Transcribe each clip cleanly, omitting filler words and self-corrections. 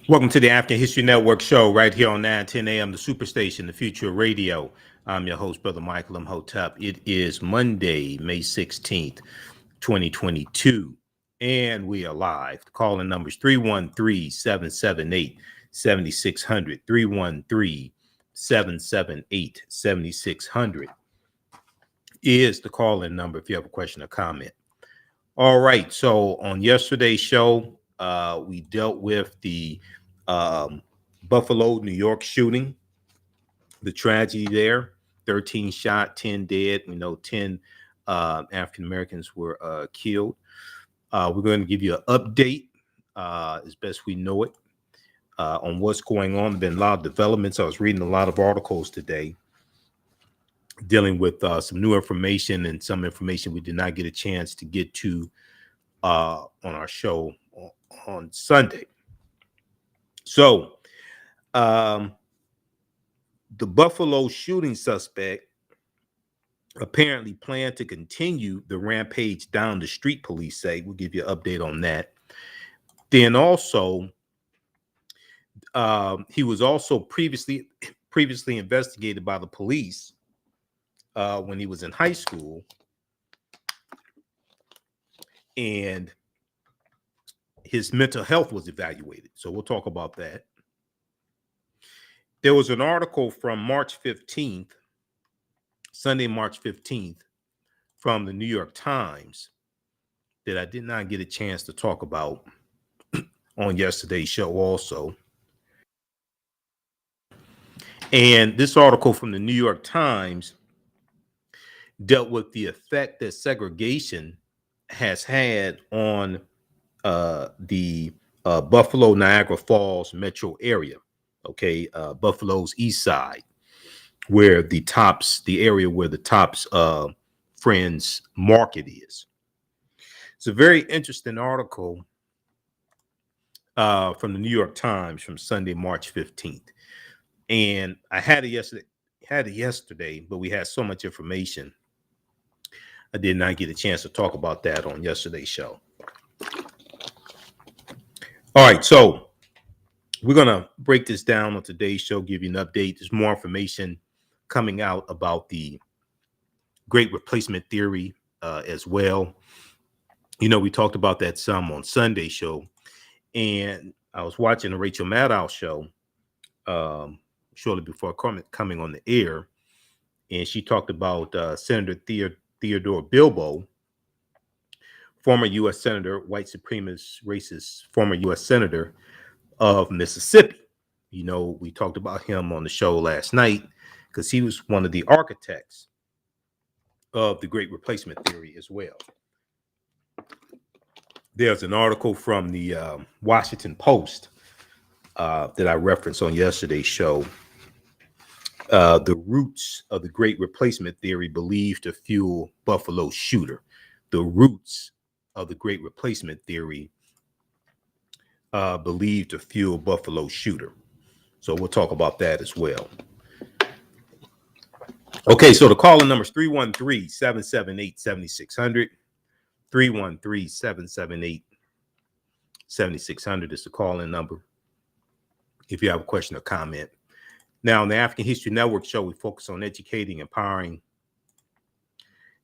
Welcome to the African History Network show right here on 910 AM, the Superstation, the future of radio. I'm your host, Brother Michael Imhotep. It is Monday, May 16th, 2022, and we are live. The calling number is 313-778-7600, 313-778-7600 is the call-in number if you have a question or comment. All right, so on yesterday's show, we dealt with the Buffalo, New York shooting, the tragedy there, 13 shot, 10 dead. We know 10 African Americans were killed. We're going to give you an update as best we know it on what's going on. There have been a lot of developments. I was reading a lot of articles today dealing with some new information and some information we did not get a chance to get to on our show on Sunday. So, the Buffalo shooting suspect apparently planned to continue the rampage down the street, police say. We'll give you an update on that. Then also, he was also previously investigated by the police when he was in high school, and his mental health was evaluated. So we'll talk about that. There was an article from March 15th, Sunday, March 15th, from the New York Times that I did not get a chance to talk about on yesterday's show also. And this article from the New York Times dealt with the effect that segregation has had on the Buffalo, Niagara Falls metro area. Okay, Buffalo's east side, where the area where the Tops Friends Market is. It's a very interesting article from the New York Times from Sunday, March 15th. And I had it yesterday, but we had so much information. I did not get a chance to talk about that on yesterday's show. All right, so we're going to break this down on today's show, give you an update. There's more information coming out about the Great Replacement Theory as well. You know, we talked about that some on Sunday's show. And I was watching the Rachel Maddow show shortly before coming on the air. And she talked about Senator Theodore Bilbo, former U.S. Senator, white supremacist, racist, former U.S. Senator of Mississippi. You know, we talked about him on the show last night because he was one of the architects of the Great Replacement Theory as well. There's an article from the Washington Post that I referenced on yesterday's show. The roots of the Great Replacement Theory believed to fuel Buffalo shooter. The roots of the Great Replacement Theory believed to fuel Buffalo shooter. So we'll talk about that as well. Okay, so the calling number is 313-778-7600. 313-778-7600 is the call-in number if you have a question or comment. Now, on the African History Network show, we focus on educating, empowering,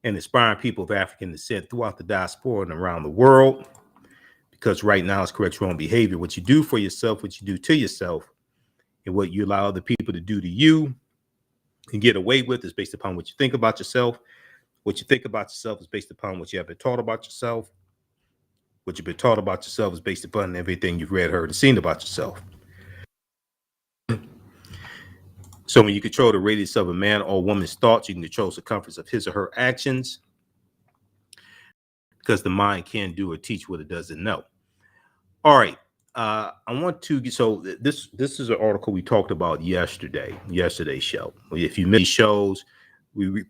and inspiring people of African descent throughout the diaspora and around the world. Because right now it's correct your own behavior. What you do for yourself, what you do to yourself, and what you allow other people to do to you and get away with is based upon what you think about yourself. What you think about yourself is based upon what you have been taught about yourself. What you've been taught about yourself is based upon everything you've read, heard, and seen about yourself. So when you control the radius of a man or woman's thoughts, you can control the circumference of his or her actions, because the mind can do or teach what it doesn't know. All right. I want to, so this is an article we talked about yesterday's show. If you missed shows, we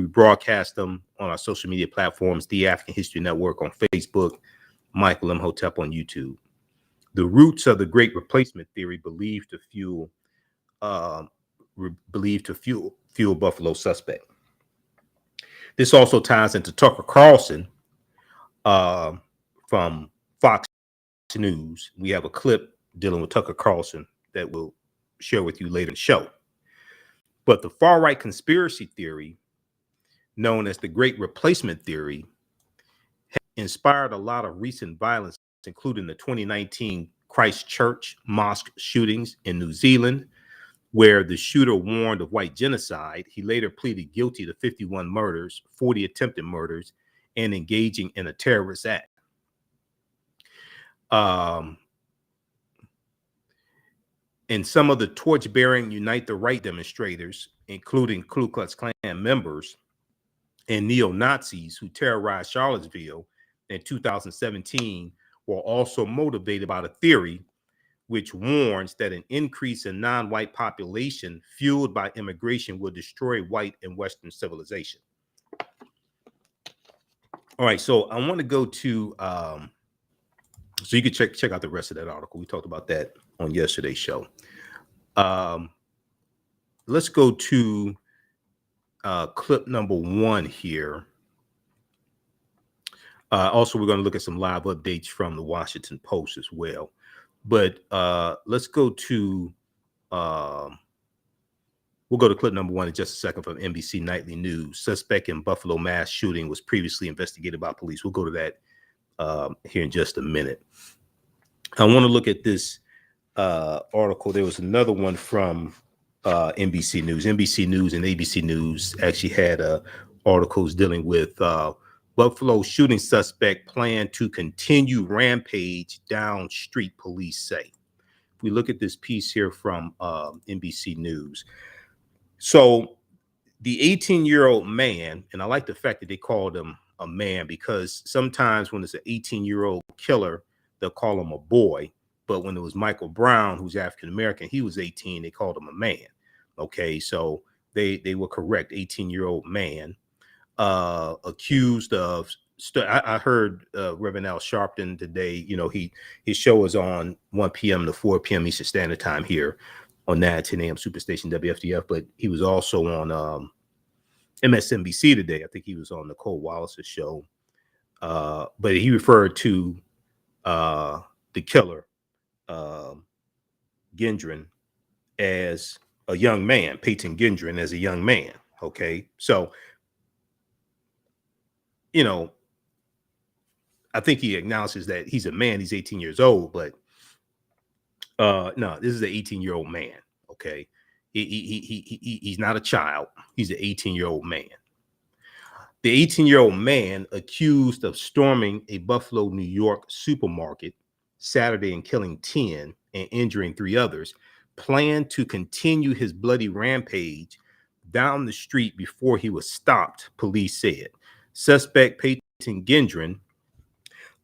broadcast them on our social media platforms, The African History Network on Facebook, Michael Imhotep on YouTube. The roots of the Great Replacement Theory believed to fuel Buffalo suspect. This also ties into Tucker Carlson from Fox News. We have a clip dealing with Tucker Carlson that we'll share with you later in the show. But the far-right conspiracy theory, known as the Great Replacement Theory, has inspired a lot of recent violence, including the 2019 Christchurch mosque shootings in New Zealand, where the shooter warned of white genocide. He later pleaded guilty to 51 murders, 40 attempted murders, and engaging in a terrorist act. And some of the torch-bearing Unite the Right demonstrators, including Ku Klux Klan members and neo-Nazis who terrorized Charlottesville in 2017, were also motivated by the theory, which warns that an increase in non-white population fueled by immigration will destroy white and Western civilization. All right, so I want to go to, so you can check out the rest of that article. We talked about that on yesterday's show. Let's go to clip number 1 here. Also, we're going to look at some live updates from the Washington Post as well. But let's go to, we'll go to clip number 1 in just a second from NBC Nightly News. Suspect in Buffalo mass shooting was previously investigated by police. We'll go to that here in just a minute. I want to look at this article. There was another one from NBC News. NBC News and ABC News actually had articles dealing with Buffalo shooting suspect plan to continue rampage down street, police say. If we look at this piece here from NBC News. So the 18-year-old man, and I like the fact that they called him a man, because sometimes when it's an 18-year-old killer, they'll call him a boy. But when it was Michael Brown, who's African-American, he was 18, they called him a man. Okay, so they were correct, 18-year-old man. Accused of, I heard Reverend Al Sharpton today, you know, his show is on 1 p.m. to 4 p.m. Eastern Standard Time here on 10 a.m. Superstation WFDF, but he was also on MSNBC today. I think he was on Nicole Wallace's show, but he referred to the killer, Gendron, as a young man, Peyton Gendron as a young man. Okay, so you know, I think he acknowledges that he's a man, he's 18 years old, but no, this is an 18-year-old man. Okay, he's not a child, he's an 18-year-old man. The 18-year-old man accused of storming a Buffalo, New York supermarket Saturday and killing 10 and injuring 3 others planned to continue his bloody rampage down the street before he was stopped, police said. Suspect Peyton Gendron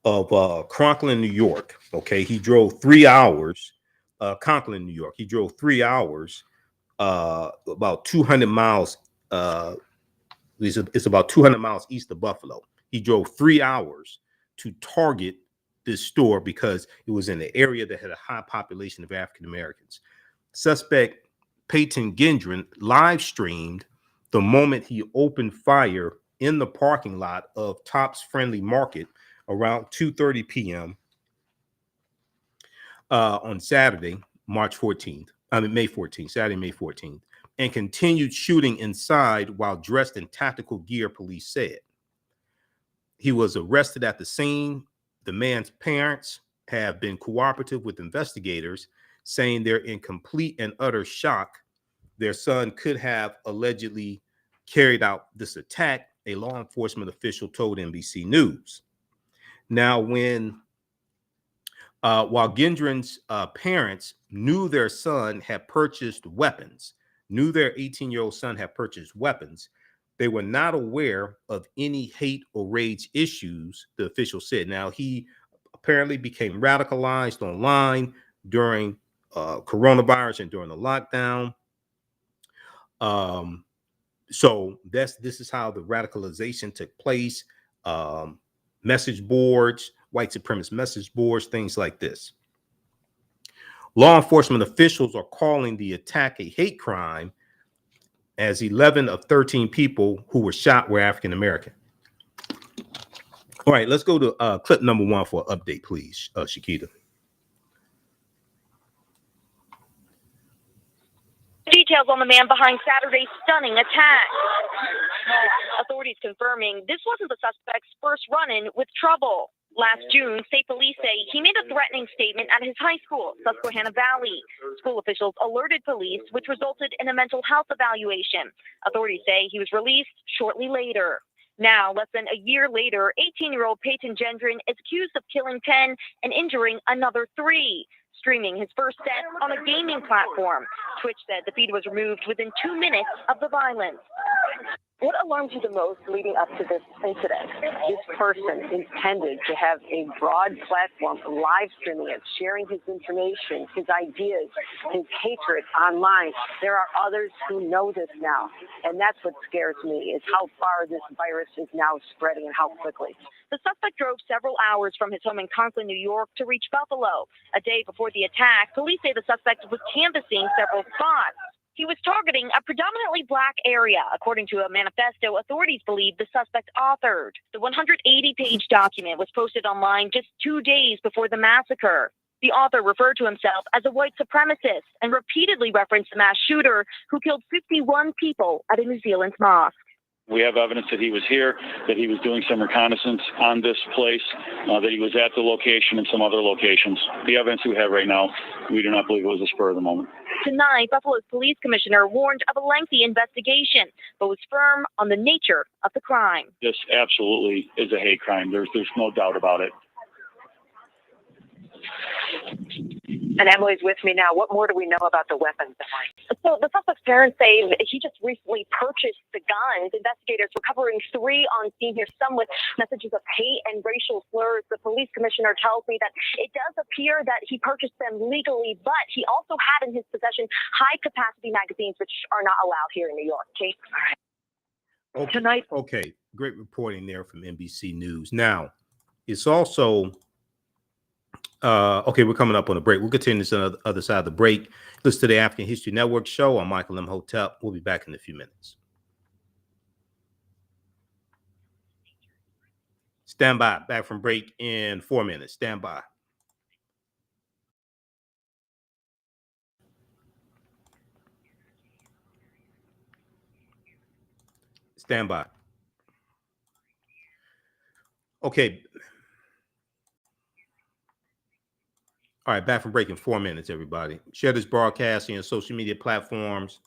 of Conklin, New York. Okay, he drove 3 hours. Conklin, New York. He drove 3 hours, about 200 miles. It's about 200 miles east of Buffalo. He drove 3 hours to target this store because it was in an area that had a high population of African Americans. Suspect Peyton Gendron live streamed the moment he opened fire in the parking lot of Tops Friendly Market around 2:30 p.m. On Saturday, May 14th, Saturday, May 14th, and continued shooting inside while dressed in tactical gear, police said. He was arrested at the scene. The man's parents have been cooperative with investigators, saying they're in complete and utter shock. Their son could have allegedly carried out this attack, a law enforcement official told NBC News. Now, while Gendron's parents knew their son had purchased weapons, knew their 18-year-old son had purchased weapons, they were not aware of any hate or rage issues, the official said. Now, he apparently became radicalized online during coronavirus and during the lockdown. So this is how the radicalization took place. Message boards, white supremacist message boards, things like this. Law enforcement officials are calling the attack a hate crime, as 11 of 13 people who were shot were African American. All right, let's go to clip number 1 for an update, please, Shakita. Details on the man behind Saturday's stunning attack. Authorities confirming this wasn't the suspect's first run-in with trouble. Last June, state police say he made a threatening statement at his high school, Susquehanna Valley. School officials alerted police, which resulted in a mental health evaluation. Authorities say he was released shortly later. Now, less than a year later, 18-year-old Peyton Gendron is accused of killing 10 and injuring another 3, streaming his first set on a gaming platform. Twitch said the feed was removed within 2 minutes of the violence. What alarmed you the most leading up to this incident? This person intended to have a broad platform, live streaming it, sharing his information, his ideas, his hatred online. There are others who know this now, and that's what scares me, is how far this virus is now spreading and how quickly. The suspect drove several hours from his home in Conklin, New York, to reach Buffalo. A day before the attack, police say the suspect was canvassing several spots. He was targeting a predominantly black area, according to a manifesto authorities believe the suspect authored. The 180-page document was posted online just 2 days before the massacre. The author referred to himself as a white supremacist and repeatedly referenced the mass shooter who killed 51 people at a New Zealand mosque. We have evidence that he was here, that he was doing some reconnaissance on this place, that he was at the location and some other locations. The evidence we have right now, we do not believe it was a spur of the moment. Tonight, Buffalo's police commissioner warned of a lengthy investigation, but was firm on the nature of the crime. This absolutely is a hate crime. There's no doubt about it. And Emily's with me now. What more do we know about the weapons, Emily? So the suspect's parents say he just recently purchased the guns. Investigators recovering 3 on scene here, some with messages of hate and racial slurs. The police commissioner tells me that it does appear that he purchased them legally, but he also had in his possession high-capacity magazines, which are not allowed here in New York. Okay? All right. Okay. Tonight. Okay, great reporting there from NBC News. Now, it's also okay, we're coming up on a break. We'll continue this on the other side of the break. Listen to the African History Network show. I'm Michael Imhotep. We'll be back in a few minutes. Stand by. Back from break in 4 minutes. Stand by. Stand by. Okay. All right, back from break in 4 minutes, everybody. Share this broadcast on your social media platforms.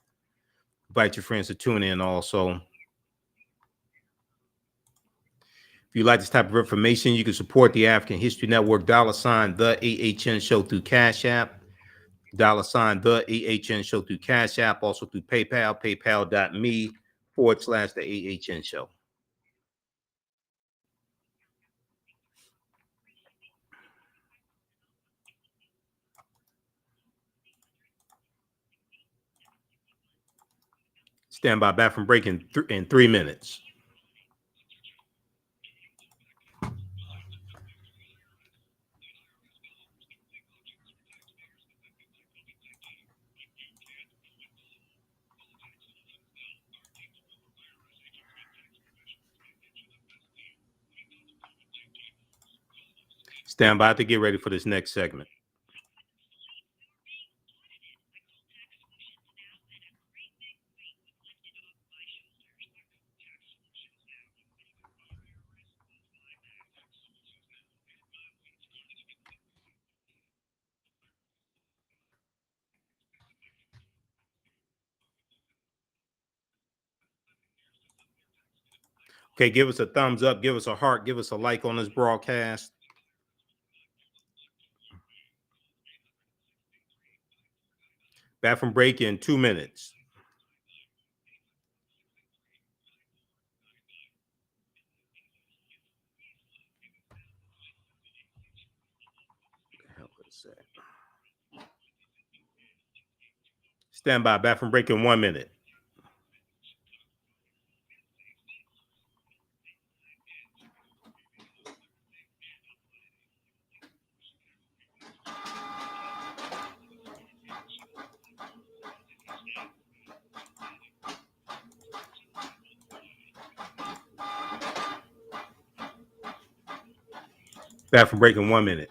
Invite your friends to tune in also. If you like this type of information, you can support the African History Network, $ the AHN show through Cash App, $ the AHN show through Cash App, also through PayPal, paypal.me/the AHN show. Stand by. Back from break in 3 minutes. Stand by to get ready for this next segment. Okay, give us a thumbs up, give us a heart, give us a like on this broadcast. Back from break in 2 minutes. Stand by. Back from break in 1 minute. Back from break in 1 minute.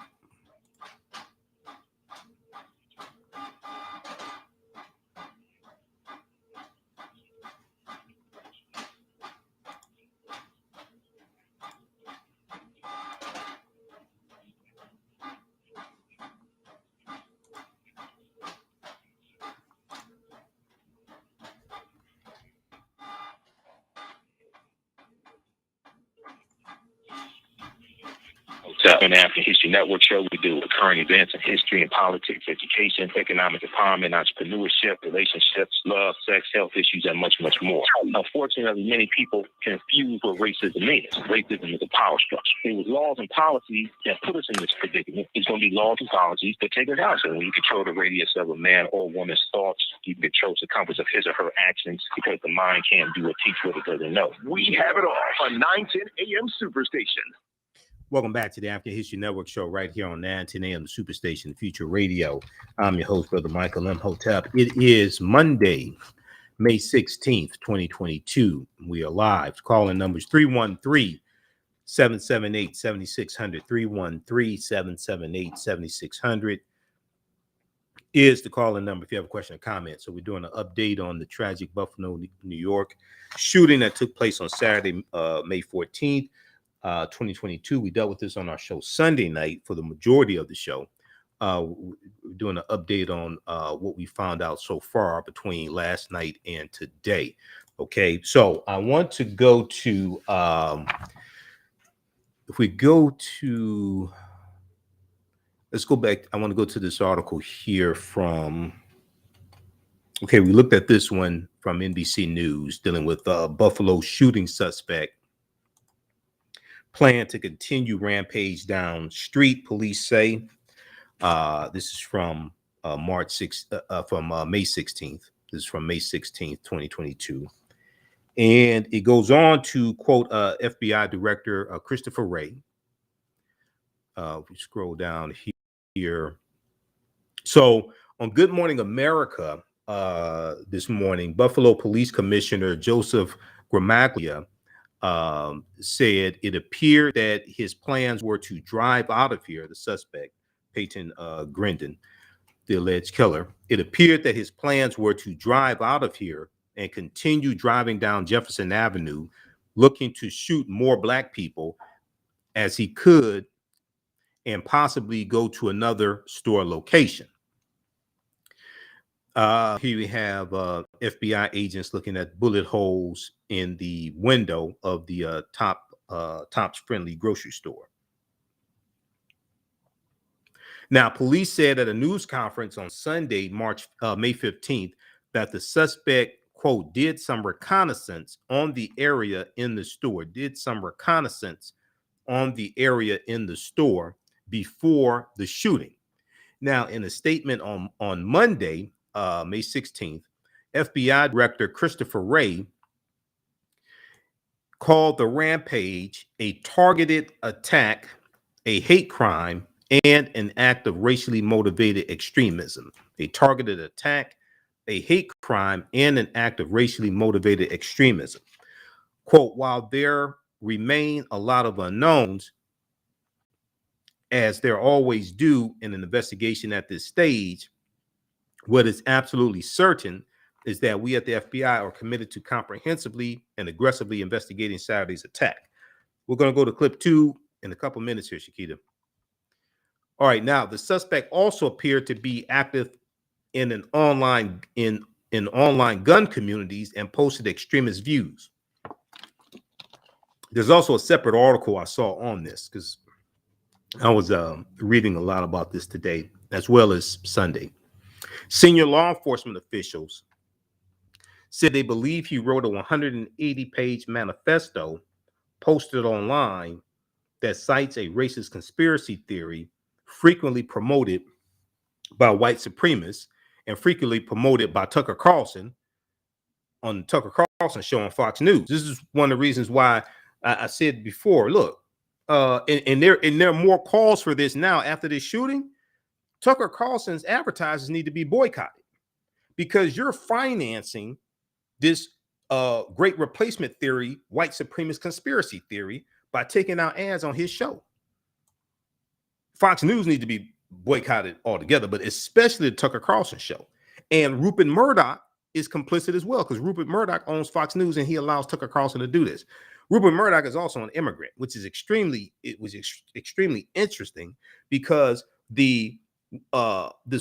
On the African History Network show, we deal with current events in history and politics, education, economic empowerment, entrepreneurship, relationships, love, sex, health issues, and much, much more. Unfortunately, many people confuse what racism is. Racism is a power structure. It was laws and policies that put us in this predicament. It's going to be laws and policies that take us out. So when you control the radius of a man or woman's thoughts, you control the compass of his or her actions, because the mind can't do or teach what it doesn't know. We have it all on 910 AM Superstation. Welcome back to the African History Network show right here on 910 AM Superstation Future Radio. I'm your host, Brother Michael Imhotep. It is Monday, May 16th, 2022. We are live. Calling numbers 313-778-7600. 313-778-7600 is the calling number if you have a question or comment. So we're doing an update on the tragic Buffalo, New York shooting that took place on Saturday, May 14th. 2022. We dealt with this on our show Sunday night for the majority of the show. We're doing an update on what we found out so far between last night and today. Okay, so I want to go to, if we go to, let's go back. I want to go to this article here from, okay, we looked at this one from NBC News dealing with Buffalo shooting suspect plan to continue rampage down street, police say. This is from May 16th. This is from May 16th, 2022. And it goes on to quote FBI Director Christopher Wray. We scroll down here. So on Good Morning America this morning, Buffalo Police Commissioner Joseph Gramaglia said it appeared that his plans were to drive out of here, the suspect, Peyton Grindon, the alleged killer. It appeared that his plans were to drive out of here and continue driving down Jefferson Avenue, looking to shoot more Black people as he could and possibly go to another store location. Here we have FBI agents looking at bullet holes in the window of the Tops Friendly grocery store. Now, police said at a news conference on Sunday, May 15th, that the suspect, quote, did some reconnaissance on the area in the store, before the shooting. Now, in a statement on Monday, May 16th, FBI Director Christopher Wray called the rampage a targeted attack, a hate crime, and an act of racially motivated extremism. A targeted attack, a hate crime, and an act of racially motivated extremism. Quote, while there remain a lot of unknowns, as there always do in an investigation at this stage, what is absolutely certain is that we at the FBI are committed to comprehensively and aggressively investigating Saturday's attack. We're going to go to clip 2 in a couple minutes here, Shakita. All right, now the suspect also appeared to be active in an online gun communities and posted extremist views. There's also a separate article I saw on this because I was reading a lot about this today as well as Sunday. Senior law enforcement officials said they believe he wrote a 180-page manifesto posted online that cites a racist conspiracy theory frequently promoted by white supremacists and frequently promoted by Tucker Carlson on Tucker Carlson show on Fox News. This is one of the reasons why I said before, look, and there are more calls for this now after this shooting. Tucker Carlson's advertisers need to be boycotted because you're financing this great replacement theory, white supremacist conspiracy theory by taking out ads on his show. Fox News needs to be boycotted altogether, but especially the Tucker Carlson show. And Rupert Murdoch is complicit as well because Rupert Murdoch owns Fox News and he allows Tucker Carlson to do this. Rupert Murdoch is also an immigrant, which is extremely interesting because this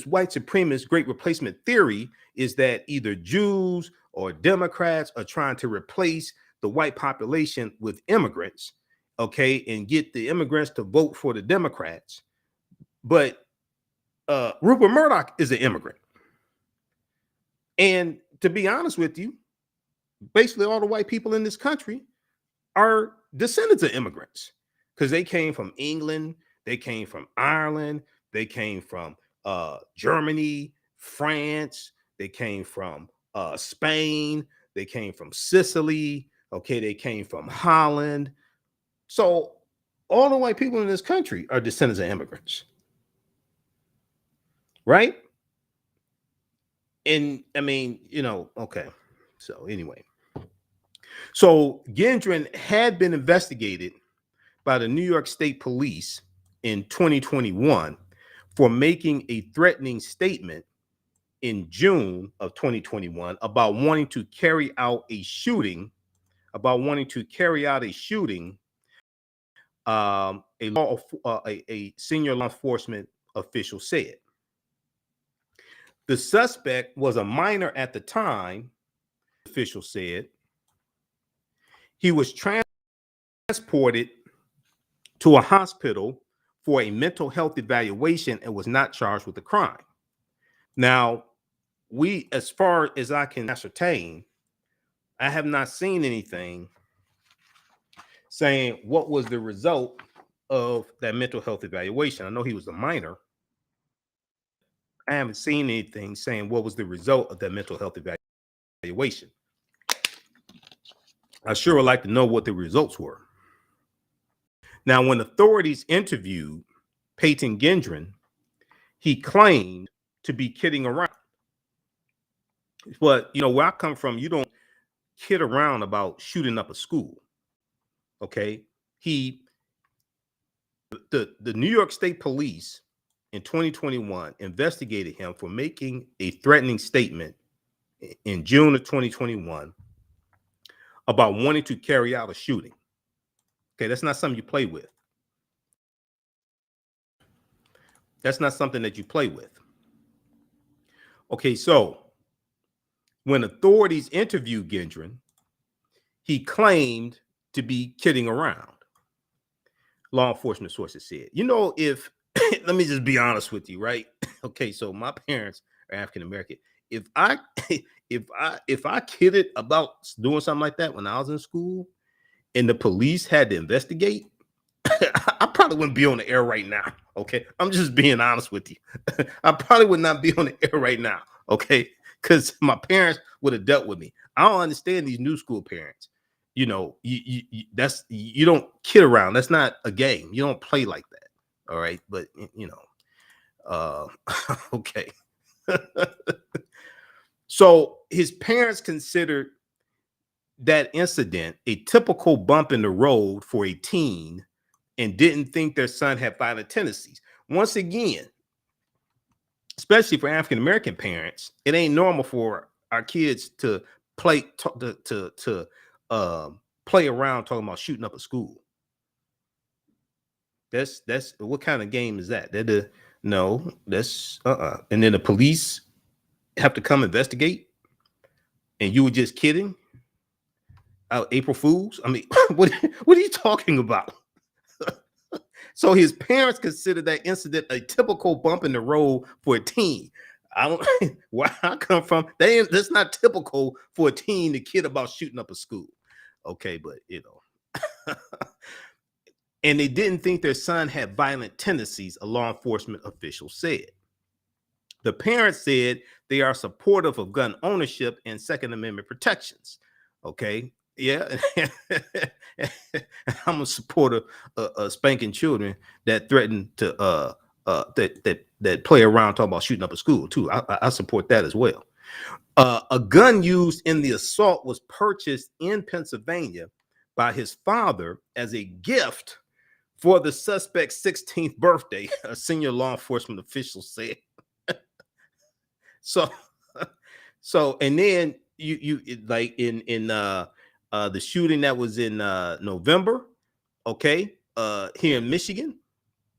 white supremacist great replacement theory is that either Jews or Democrats are trying to replace the white population with immigrants. okay, and get the immigrants to vote for the Democrats. But Rupert Murdoch is an immigrant. And to be honest with you, basically all the white people in this country are descendants of immigrants because they came from England, they came from Ireland, they came from Germany, France, they came from Spain, they came from Sicily, okay, they came from Holland. So all the white people in this country are descendants of immigrants, right? And I mean, okay. So anyway, so Gendron had been investigated by the New York State Police in 2021 for making a threatening statement in June of 2021 about wanting to carry out a shooting, a senior law enforcement official said. The suspect was a minor at the time, the official said. He was transported to a hospital for a mental health evaluation and was not charged with the crime. Now, as far as I can ascertain, I have not seen anything saying what was the result of that mental health evaluation. I know he was a minor. I haven't seen anything saying what was the result of that mental health evaluation. I sure would like to know what the results were. Now, when authorities interviewed Peyton Gendron, he claimed to be kidding around. But, where I come from, you don't kid around about shooting up a school. Okay? The New York State Police in 2021 investigated him for making a threatening statement in June of 2021 about wanting to carry out a shooting. Okay, that's not something you play with. That's not something that you play with. Okay, so when authorities interviewed Gendron, he claimed to be kidding around. Law enforcement sources said, if let me just be honest with you, right? Okay, so my parents are African American. If I kidded about doing something like that when I was in school and the police had to investigate, I probably wouldn't be on the air right now. Okay, I'm just being honest with you. I probably would not be on the air right now. Okay, because my parents would have dealt with me. I don't understand these new school parents. You don't kid around. That's not a game. You don't play like that. All right, but okay. So his parents considered that incident a typical bump in the road for a teen and didn't think their son had violent tendencies. Once again, especially for African American parents, it ain't normal for our kids to play play around talking about shooting up a school. That's what kind of game is that? No, that's And then the police have to come investigate, and you were just kidding? April Fools? I mean, what are you talking about? So his parents considered that incident a typical bump in the road for a teen. I don't where I come from. That's not typical for a teen to kid about shooting up a school. Okay, but and they didn't think their son had violent tendencies, a law enforcement official said. The parents said they are supportive of gun ownership and Second Amendment protections. Okay, yeah, I'm a supporter of spanking children that threaten to that play around talking about shooting up a school too. I support that as well. A gun used in the assault was purchased in Pennsylvania by his father as a gift for the suspect's 16th birthday, a senior law enforcement official said. So, and then you like in the shooting that was in November, okay, here in Michigan,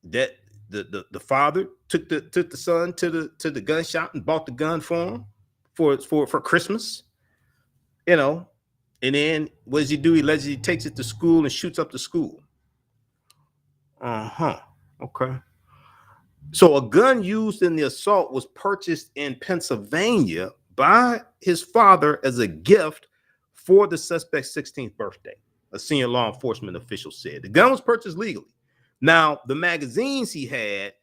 that the father took the son to the gun shop and bought the gun for him for Christmas, and then what does he do? He takes it to school and shoots up the school. Okay. So a gun used in the assault was purchased in Pennsylvania by his father as a gift for the suspect's 16th birthday, a senior law enforcement official said. The gun was purchased legally. Now, the magazines he had,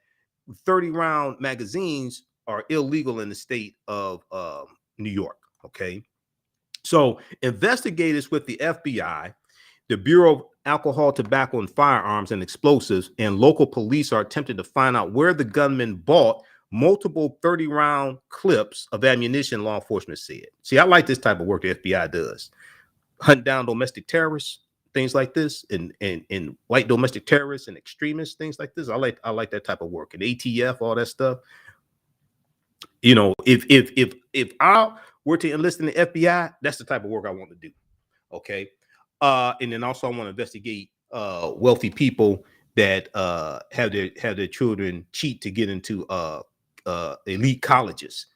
30-round magazines, are illegal in the state of New York, okay? So investigators with the FBI, the Bureau of Alcohol, Tobacco, and Firearms and Explosives, and local police are attempting to find out where the gunman bought multiple 30-round clips of ammunition, law enforcement said. See, I like this type of work the FBI does. Hunt down domestic terrorists, things like this, and white domestic terrorists and extremists, things like this. I like that type of work. And ATF, all that stuff. You know, if I were to enlist in the FBI, that's the type of work I want to do. Okay. And then also I want to investigate wealthy people that have their children cheat to get into elite colleges.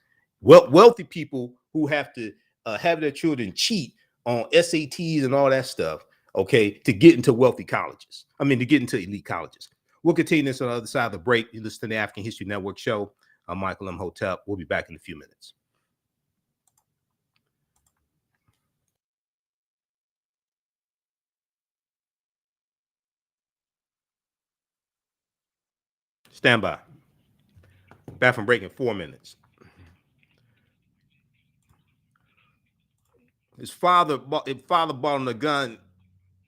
Wealthy people who have to have their children cheat on SATs and all that stuff, okay, to get into wealthy colleges. I mean, to get into elite colleges. We'll continue this on the other side of the break. You listen to the African History Network show. I'm Michael Imhotep. We'll be back in a few minutes. Stand by. Back from break in 4 minutes. His father bought him a gun,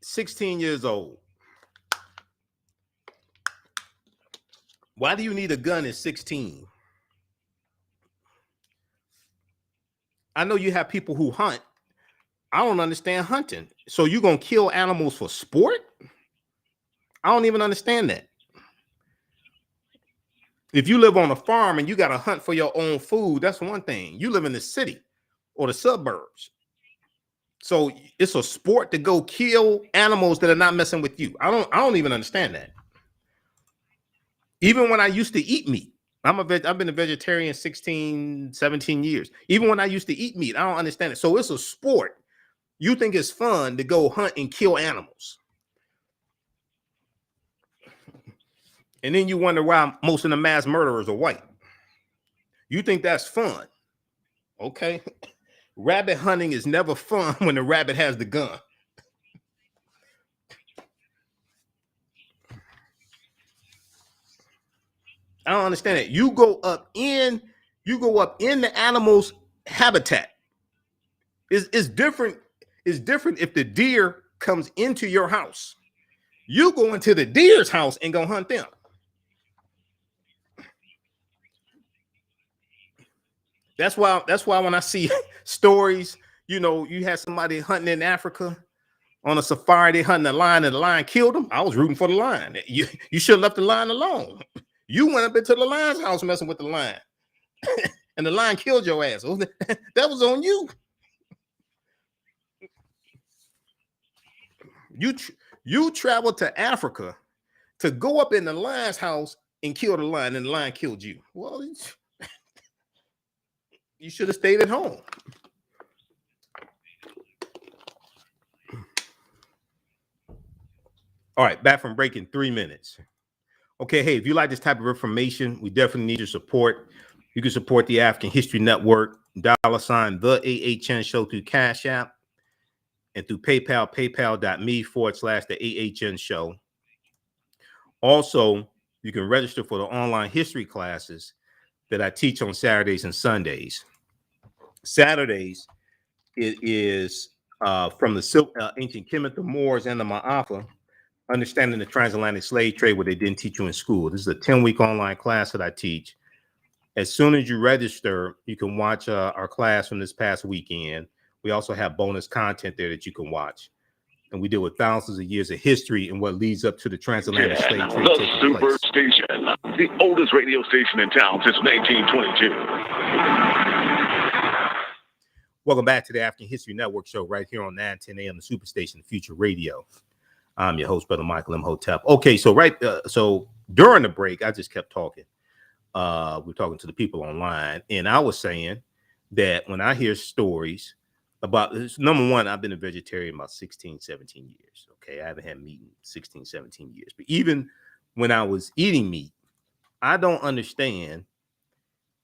16 years old. Why do you need a gun at 16? I know you have people who hunt. I don't understand hunting. So you're going to kill animals for sport? I don't even understand that. If you live on a farm and you got to hunt for your own food, that's one thing. You live in the city or the suburbs. So it's a sport to go kill animals that are not messing with you. I don't even understand that. Even when I used to eat meat, I've been a vegetarian 16, 17 years. Even when I used to eat meat, I don't understand it. So it's a sport. You think it's fun to go hunt and kill animals. And then you wonder why most of the mass murderers are white. You think that's fun. Okay. Rabbit hunting is never fun when the rabbit has the gun. I don't understand it. You go up in the animal's habitat. It's different. It's different if the deer comes into your house. You go into the deer's house and go hunt them. That's why when I see stories, you know, you had somebody hunting in Africa on a safari, they hunting a lion and the lion killed them. I was rooting for the lion. You should have left the lion alone. You went up into the lion's house messing with the lion. And the lion killed your ass. That was on you. You traveled to Africa to go up in the lion's house and kill the lion, and the lion killed you. Well, you should have stayed at home. All right, back from break in 3 minutes. Okay, hey, if you like this type of information, we definitely need your support. You can support the African History Network, $ the TheAHNShow through Cash App, and through PayPal, paypal.me/TheAHNShow. Also, you can register for the online history classes that I teach on Saturdays and Sundays. Saturdays, it is from the ancient Kemet, the Moors, and the Maafa, understanding the transatlantic slave trade, what they didn't teach you in school. This is a 10-week online class that I teach. As soon as you register, you can watch our class from this past weekend. We also have bonus content there that you can watch. And we deal with thousands of years of history and what leads up to the transatlantic slave trade The taking Super place. Station, the oldest radio station in town since 1922. Welcome back to the African History Network show right here on 910 a.m. the Superstation, Future Radio. I'm your host, Brother Michael Imhotep. Okay, so so during the break, I just kept talking. We're talking to the people online, and I was saying that when I hear stories about this, number one, I've been a vegetarian about 16, 17 years. Okay, I haven't had meat in 16, 17 years. But even when I was eating meat. I don't understand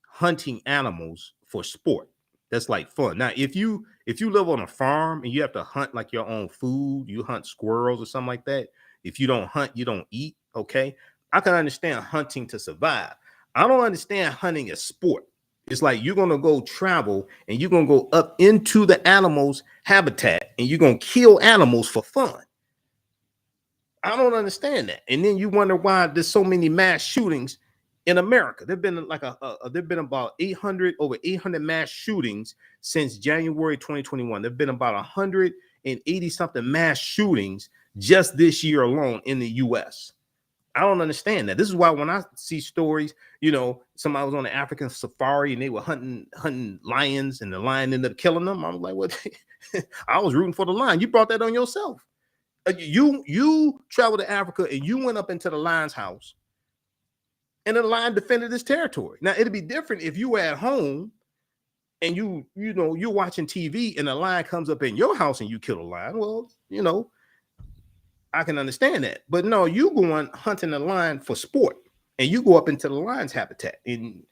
hunting animals for sport. That's like fun. Now, if you live on a farm and you have to hunt like your own food, you hunt squirrels or something like that. If you don't hunt, you don't eat. Okay, I can understand hunting to survive. I don't understand hunting as sport. It's like you're gonna go travel and you're gonna go up into the animals' habitat and you're gonna kill animals for fun. I don't understand that. And then you wonder why there's so many mass shootings in America. There've been like there've been about 800 over 800 mass shootings since January 2021. There've been about 180 something mass shootings just this year alone in the US. I don't understand that. This is why when I see stories, somebody was on an African safari and they were hunting lions and the lion ended up killing them. I'm like, what? I was rooting for the lion. You brought that on yourself. You traveled to Africa and you went up into the lion's house and the lion defended his territory. Now it'd be different if you were at home and you're watching TV and a lion comes up in your house and you kill a lion. Well, I can understand that. But no, you going hunting a lion for sport and you go up into the lion's habitat and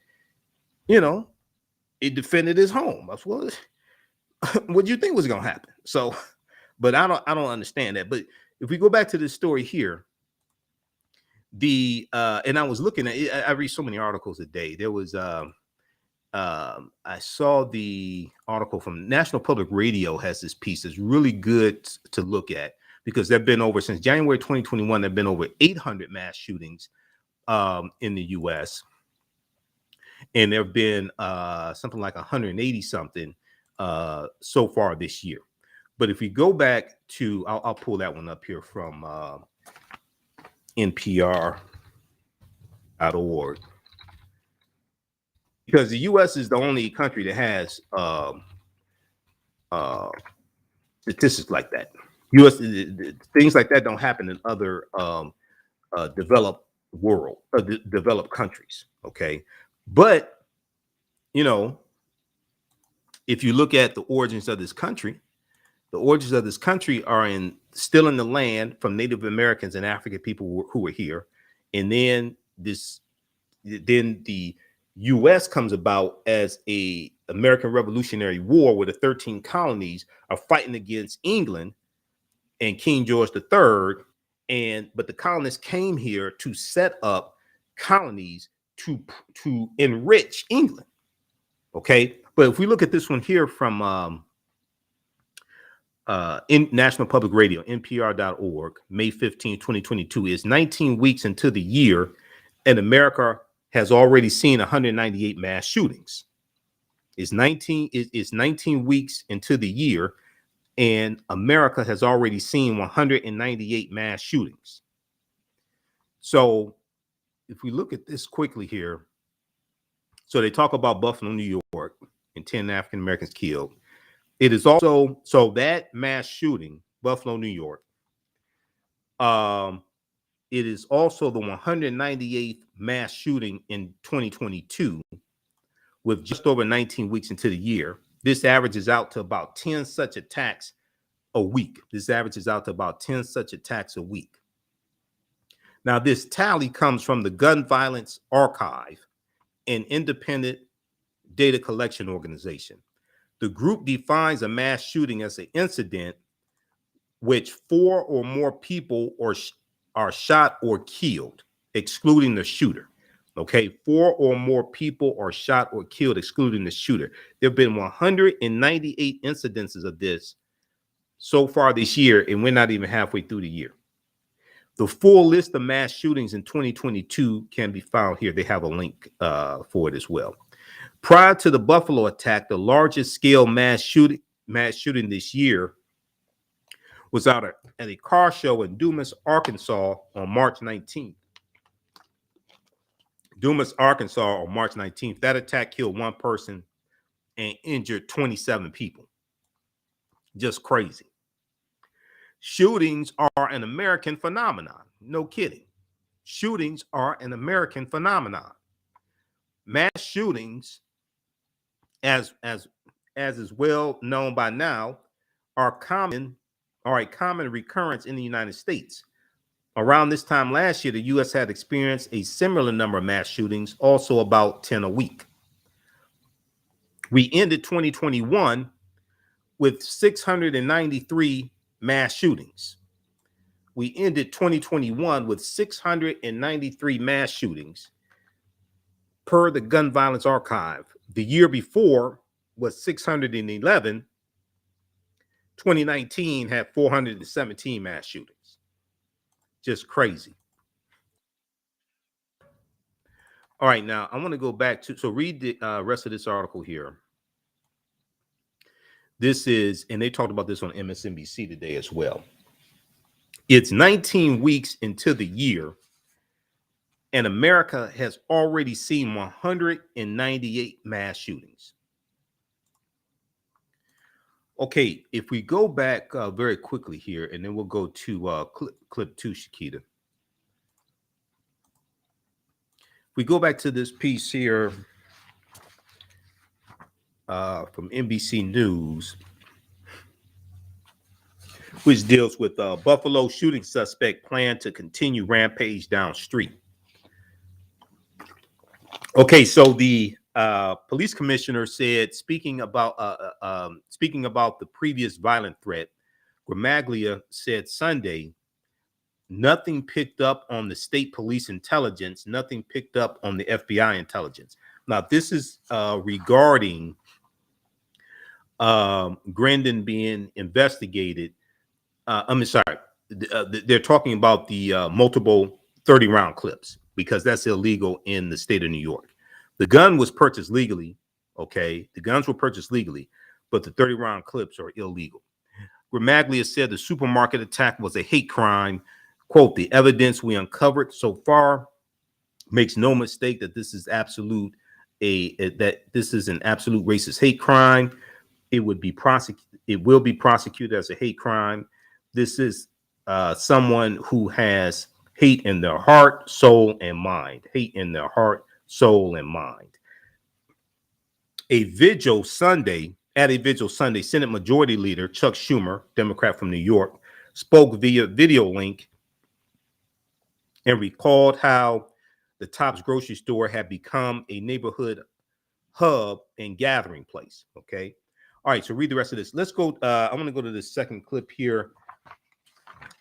it defended his home. That's what do you think was gonna happen? So, but I don't understand that. But if we go back to this story here, and I was looking at it, I read so many articles a day. There was I saw the article from National Public Radio has this piece that's really good to look at because there've been over since January 2021, there've been over 800 mass shootings in the US. And there have been something like 180 something so far this year. But if we go back to, I'll pull that one up here from NPR.org. Because the US is the only country that has statistics like that. US things like that don't happen in other developed countries. Okay, but if you look at the origins of this country, the origins of this country are still in the land from Native Americans and African people who were here, and then the U.S. comes about as a American Revolutionary War, where the 13 colonies are fighting against England and King George III, but the colonists came here to set up colonies to enrich England. Okay, but if we look at this one here from in National Public Radio, NPR.org, May 15, 2022, is 19 weeks into the year, and America has already seen 198 mass shootings. It's 19 weeks into the year, and America has already seen 198 mass shootings. So if we look at this quickly here, so they talk about Buffalo, New York, and 10 African Americans killed. It is also, so that mass shooting, Buffalo, New York, it is also the 198th mass shooting in 2022, with just over 19 weeks into the year. This averages out to about 10 such attacks a week. Now, this tally comes from the Gun Violence Archive, an independent data collection organization. The group defines a mass shooting as an incident which 4 or more people are shot or killed, excluding the shooter. Okay, 4 or more people are shot or killed, excluding the shooter. There have been 198 incidences of this so far this year, and we're not even halfway through the year. The full list of mass shootings in 2022 can be found here. They have a link for it as well. Prior to the Buffalo attack, the largest scale mass shooting this year was out at a car show in Dumas, Arkansas on March 19th. That attack killed 1 person and injured 27 people. Just crazy. Shootings are an American phenomenon. No kidding. Shootings are an American phenomenon. Mass shootings, as is well known by now, are a common recurrence in the United States. Around this time last year, the U.S. had experienced a similar number of mass shootings, also about 10 a week. We ended 2021 with 693 mass shootings. We ended 2021 with 693 mass shootings per the Gun Violence Archive. The year before was 611. 2019 had 417 mass shootings. Just crazy. All right, now I want to go back to, so read the rest of this article here. This is, and they talked about this on MSNBC today as well. It's 19 weeks into the year, and America has already seen 198 mass shootings. Okay, if we go back very quickly here, and then we'll go to clip 2, Shakita. If we go back to this piece here from NBC News, which deals with Buffalo shooting suspect plan to continue rampage down street. Okay, so the police commissioner said, speaking about the previous violent threat, Gramaglia said Sunday, nothing picked up on the state police intelligence, nothing picked up on the FBI intelligence. Now, this is regarding Grandin being investigated. They're talking about the multiple 30-round clips, because that's illegal in the state of New York. The gun was purchased legally, okay? The guns were purchased legally, but the 30-round clips are illegal. Gramaglia said the supermarket attack was a hate crime. Quote, the evidence we uncovered so far makes no mistake that this is an absolute racist hate crime. It will be prosecuted as a hate crime. This is someone who has hate in their heart, soul, and mind. Hate in their heart, soul, and mind. At a vigil Sunday, Senate Majority Leader Chuck Schumer, Democrat from New York, spoke via video link and recalled how the Tops grocery store had become a neighborhood hub and gathering place. Okay. All right. So read the rest of this. Let's go. I want to go to the second clip here.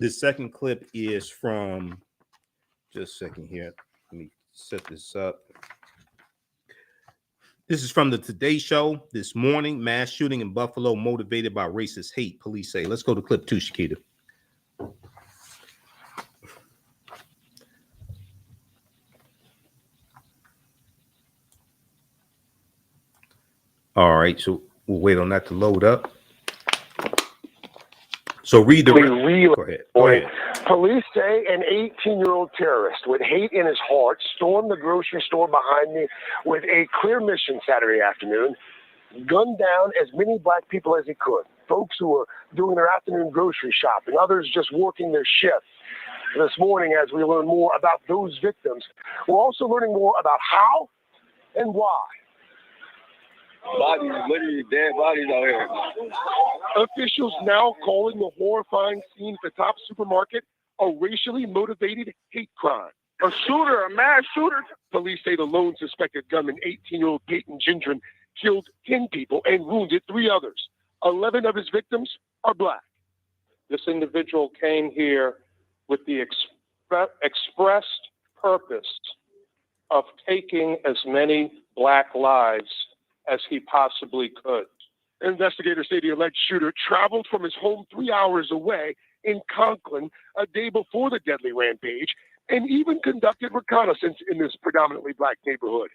This second clip is from, just a second here. Let me set this up. This is from the Today Show this morning. Mass shooting in Buffalo motivated by racist hate, police say. Let's go to clip 2, Shakita. All right, so we'll wait on that to load up. So read the... Go ahead. Police say an 18-year-old terrorist with hate in his heart stormed the grocery store behind me with a clear mission Saturday afternoon, gunned down as many black people as he could, folks who were doing their afternoon grocery shopping, others just working their shift. This morning, as we learn more about those victims, we're also learning more about how and why. Bodies, literally dead bodies out here. Officials now calling the horrifying scene at the Top supermarket a racially motivated hate crime. A shooter, a mass shooter. Police say the lone suspected gunman, 18-year-old Peyton Gendron, killed 10 people and wounded 3 others. 11 of his victims are black. This individual came here with the expressed purpose of taking as many black lives as he possibly could. Investigators say the alleged shooter traveled from his home 3 hours away in Conklin a day before the deadly rampage and even conducted reconnaissance in this predominantly black neighborhood.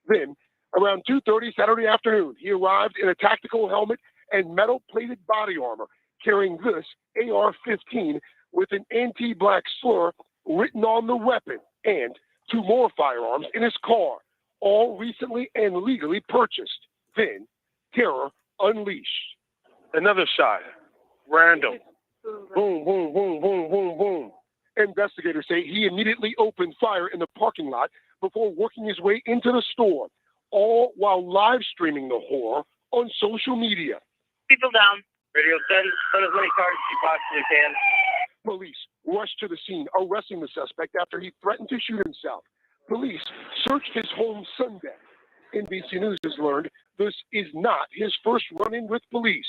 Then, around 2:30 Saturday afternoon, he arrived in a tactical helmet and metal-plated body armor, carrying this AR-15 with an anti-black slur written on the weapon and 2 more firearms in his car, all recently and legally purchased. Then, terror unleashed. Another shot. Random. Boom, boom, boom, boom, boom, boom. Investigators say he immediately opened fire in the parking lot before working his way into the store, all while live streaming the horror on social media. People down. Radio, send as many cards as you possibly can. Police rushed to the scene, arresting the suspect after he threatened to shoot himself. Police searched his home Sunday. NBC News has learned this is not his first run-in with police.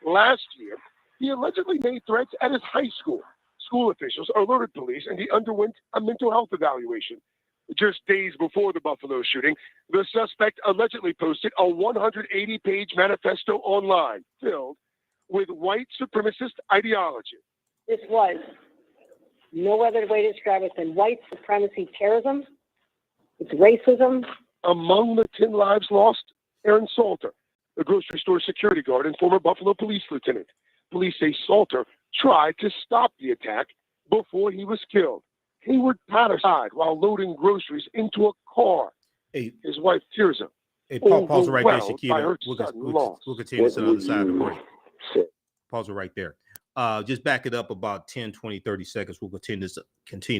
Last year, he allegedly made threats at his high school. School officials alerted police and he underwent a mental health evaluation. Just days before the Buffalo shooting, the suspect allegedly posted a 180-page manifesto online filled with white supremacist ideology. This was no other way to describe it than white supremacy terrorism. It's racism. Among the 10 lives lost, Aaron Salter, the grocery store security guard and former Buffalo police lieutenant. Police say Salter tried to stop the attack before he was killed. Hayward Patterson died while loading groceries into a car. Hey, his wife, Tirza, pause it right there, overwhelmed by Shakita. her We'll sudden loss. continue this on the other side of the break. Pause it right there. Just back it up about 10, 20, 30 seconds. We'll continue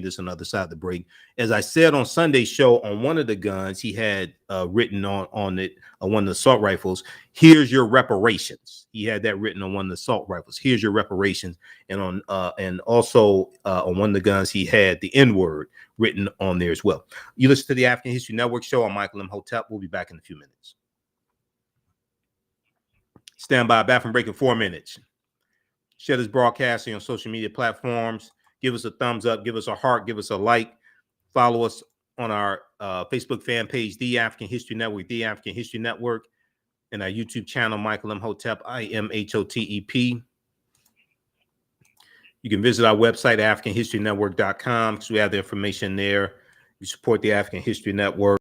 this on the other side of the break. As I said on Sunday's show, on one of the guns, he had written on it, one of the assault rifles, "Here's your reparations." He had that written on one of the assault rifles. "Here's your reparations." And also on one of the guns, he had the N-word written on there as well. You listen to the African History Network show. I'm Michael Imhotep. We'll be back in a few minutes. Stand by. Bathroom break in 4 minutes. Share this broadcasting on social media platforms. Give us a thumbs up. Give us a heart. Give us a like. Follow us on our Facebook fan page, The African History Network, The African History Network, and our YouTube channel, Michael Imhotep, IMHOTEP. You can visit our website, AfricanHistoryNetwork.com, because we have the information there. You support the African History Network.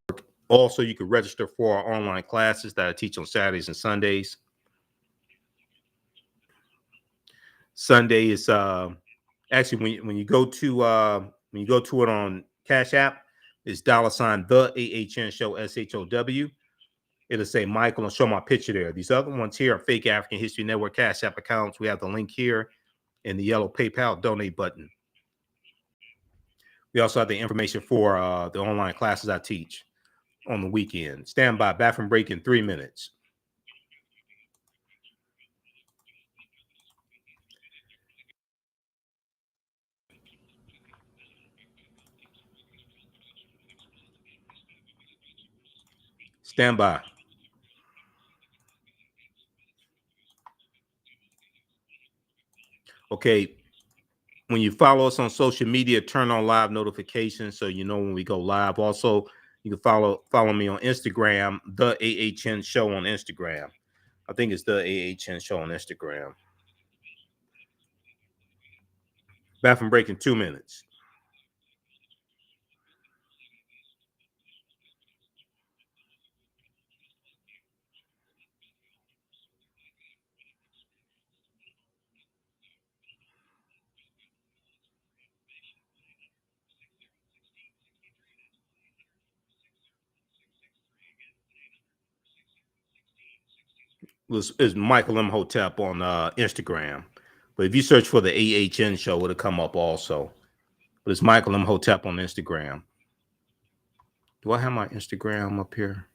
Also, you can register for our online classes that I teach on Saturdays and Sundays. Sunday is actually when you go to it on Cash App, it's $ TheAHNShow SHOW. It'll say Michael and show my picture there. These other ones here are fake African History Network Cash App accounts. We have the link here in the yellow PayPal donate button. We also have the information for the online classes I teach on the weekend. Stand by. Bathroom break in 3 minutes. Stand by. Okay. When you follow us on social media, turn on live notifications so you know when we go live. Also, you can follow me on Instagram, The AHN Show on Instagram. I think it's The AHN Show on Instagram. Bathroom break in 2 minutes. Is Michael Imhotep on Instagram. But if you search for the AHN Show, it'll come up also. But it's Michael Imhotep on Instagram. Do I have my Instagram up here?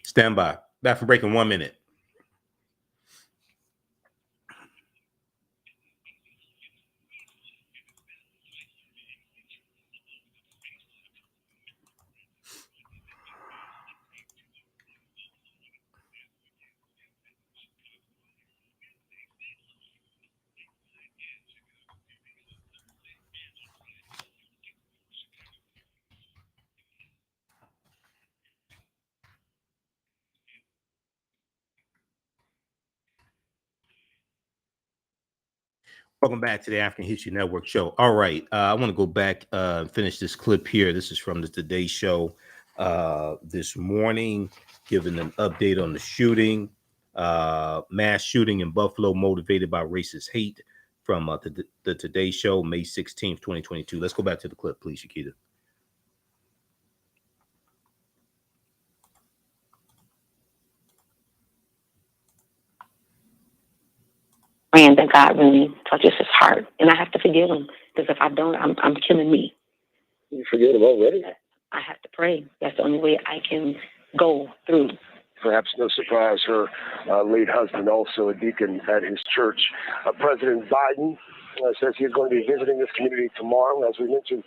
Stand by. Bathroom break in 1 minute. Welcome back to the African History Network show. All right. I want to go back and finish this clip here. This is from the Today Show this morning, giving an update on the shooting, mass shooting in Buffalo motivated by racist hate from the Today Show, May 16th, 2022. Let's go back to the clip, please, Shakita. Praying that God really touches his heart, and I have to forgive him, because if I don't, I'm killing me. You forget him already? I have to pray. That's the only way I can go through. Perhaps no surprise, her late husband, also a deacon at his church. President Biden says he's going to be visiting this community tomorrow. As we mentioned,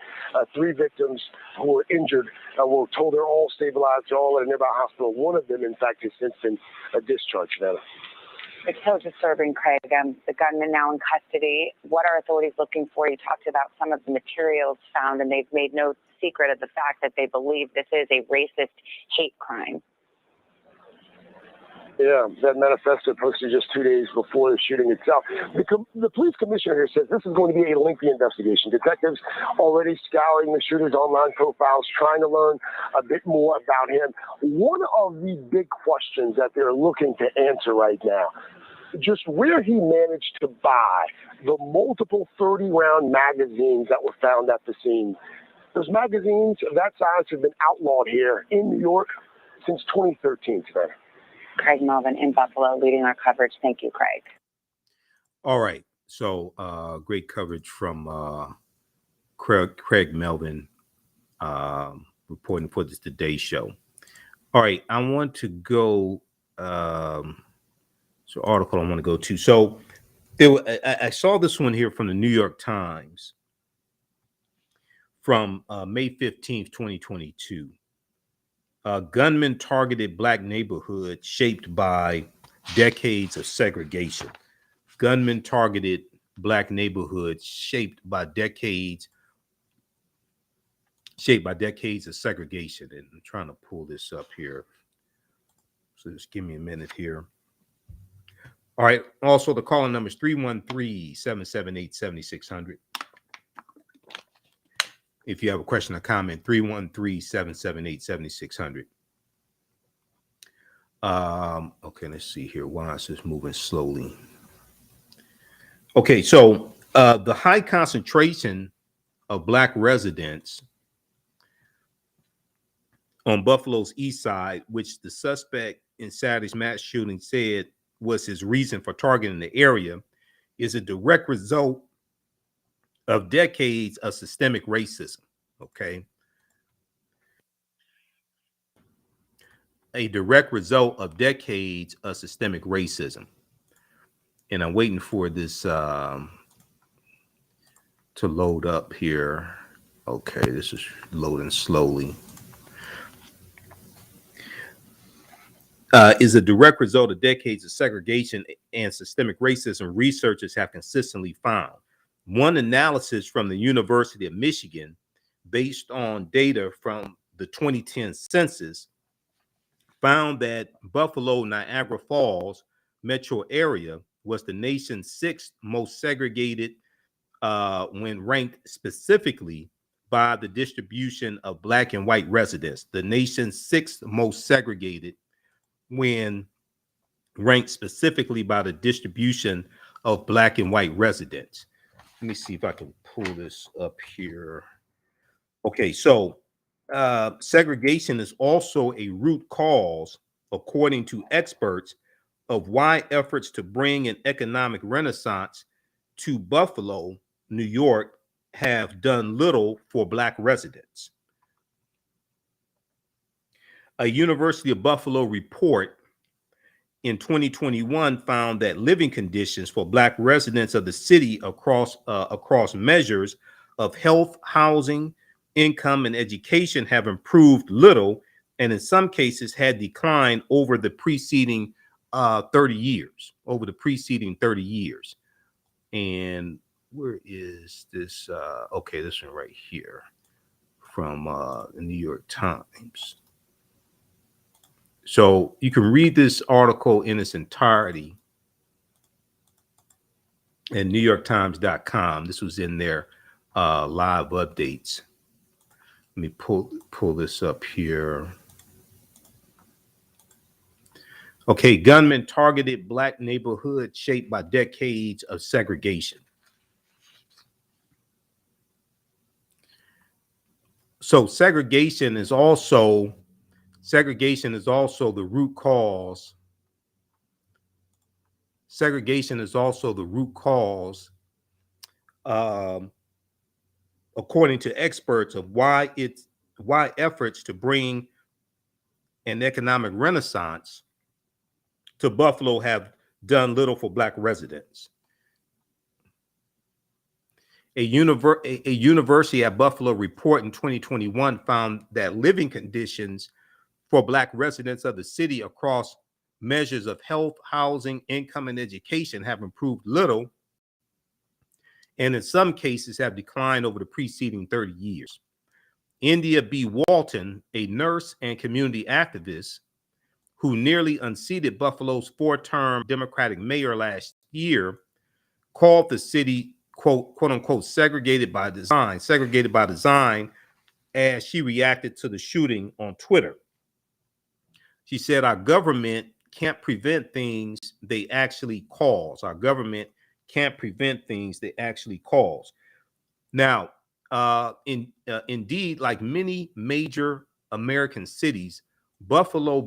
3 victims who were injured were told they're all stabilized, they're all at a nearby hospital. One of them, in fact, has since been discharged. It's so disturbing, Craig. The gunman now in custody. What are authorities looking for? You talked about some of the materials found, and they've made no secret of the fact that they believe this is a racist hate crime. Yeah, that manifesto posted just 2 days before the shooting itself. The police commissioner here says this is going to be a lengthy investigation. Detectives already scouring the shooter's online profiles, trying to learn a bit more about him. One of the big questions that they're looking to answer right now, just where he managed to buy the multiple 30-round magazines that were found at the scene. Those magazines of that size have been outlawed here in New York since 2013 today. Craig Melvin in Buffalo leading our coverage. Thank you, Craig. All right. So great coverage from Craig Melvin reporting for this Today Show. All right. I want to go. So article I want to go to. So I saw this one here from the New York Times from May 15th, 2022. Gunmen targeted Black neighborhood shaped by decades of segregation. Gunmen targeted Black neighborhoods shaped by decades of segregation. And I'm trying to pull this up here. So just give me a minute here. All right. Also, the calling number is 313-778-7600. If you have a question or comment, 313-778-7600. Okay, let's see here. Why is this moving slowly? Okay, so the high concentration of Black residents on Buffalo's east side, which the suspect in Saturday's mass shooting said was his reason for targeting the area, is a direct result of decades of systemic racism. Okay. A direct result of decades of systemic racism. And I'm waiting for this to load up here. Okay, this is loading slowly. Is a direct result of decades of segregation and systemic racism, researchers have consistently found. One analysis from the University of Michigan, based on data from the 2010 census, found that Buffalo, Niagara Falls metro area was the nation's 6th most segregated when ranked specifically by the distribution of Black and white residents. The nation's 6th most segregated when ranked specifically by the distribution of Black and white residents. Let me see if I can pull this up here. Okay, so segregation is also a root cause, according to experts, of why efforts to bring an economic renaissance to Buffalo, New York, have done little for Black residents. A University of Buffalo report in 2021 found that living conditions for Black residents of the city across measures of health, housing, income, and education have improved little, and in some cases had declined over the preceding 30 years. And where is this? Okay, this one right here from the New York Times. So you can read this article in its entirety at NewYorkTimes.com. This was in their live updates. Let me pull this up here. Okay, gunmen targeted Black neighborhood shaped by decades of segregation. So segregation is also the root cause. Segregation is also the root cause, according to experts, of why why efforts to bring an economic renaissance to Buffalo have done little for Black residents. A University at Buffalo report in 2021 found that living conditions for Black residents of the city across measures of health, housing, income, and education have improved little, and in some cases have declined over the preceding 30 years. India B. Walton, a nurse and community activist who nearly unseated Buffalo's four-term Democratic mayor last year, called the city, quote unquote, segregated by design, as she reacted to the shooting on Twitter. She said, our government can't prevent things they actually cause. Our government can't prevent things they actually cause. Now, indeed, like many major American cities, Buffalo,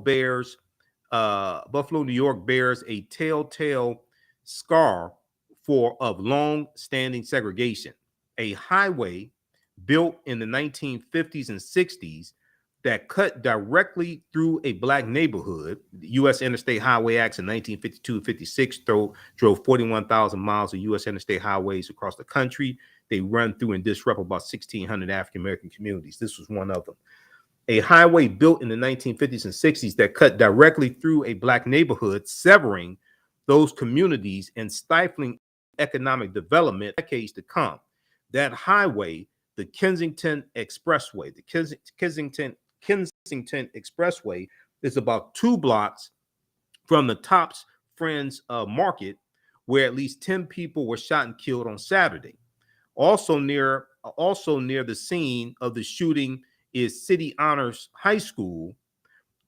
New York bears a telltale scar of long-standing segregation. A highway built in the 1950s and 60s that cut directly through a Black neighborhood. The U.S. Interstate Highway Acts in 1952-56 drove 41,000 miles of U.S. interstate highways across the country. They run through and disrupt about 1,600 African-American communities. This was one of them. A highway built in the 1950s and 60s that cut directly through a Black neighborhood, severing those communities and stifling economic development decades to come. That highway, the Kensington Expressway, the Kensington Expressway, is about 2 blocks from the Tops Friends Market, where at least 10 people were shot and killed on Saturday. Also near the scene of the shooting is City Honors High School,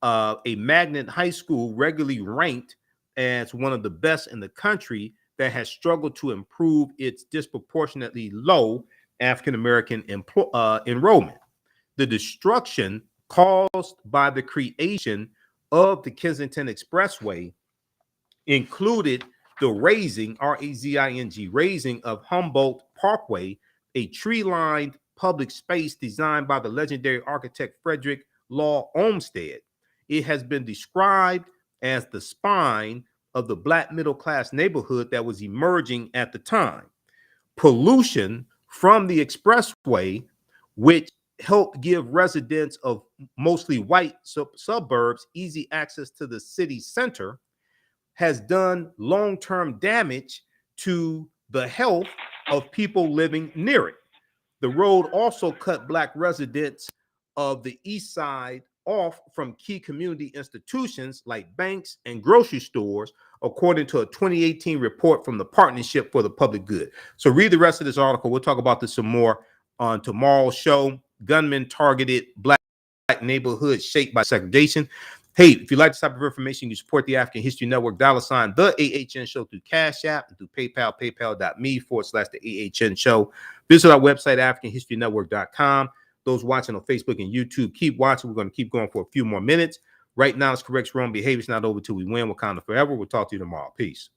a magnet high school regularly ranked as one of the best in the country that has struggled to improve its disproportionately low African-American enrollment. The destruction caused by the creation of the Kensington Expressway included the razing, R-A-Z-I-N-G, razing of Humboldt Parkway, a tree-lined public space designed by the legendary architect Frederick Law Olmsted. It has been described as the spine of the Black middle-class neighborhood that was emerging at the time. Pollution from the expressway, which helped give residents of mostly white suburbs easy access to the city center, has done long-term damage to the health of people living near it. The road also cut Black residents of the East Side off from key community institutions like banks and grocery stores, according to a 2018 report from the Partnership for the Public Good. So read the rest of this article. We'll talk about this some more on tomorrow's show. Gunmen targeted Black neighborhoods shaped by segregation. Hey, if you like this type of information, you support the African History Network, $ the AHN Show through Cash App and through PayPal, paypal.me/the AHN Show. Visit our website, AfricanHistoryNetwork.com. Those watching on Facebook and YouTube, keep watching. We're going to keep going for a few more minutes. Right now, it's correct wrong behavior. It's not over till we win. Wakanda forever. We'll talk to you tomorrow. Peace.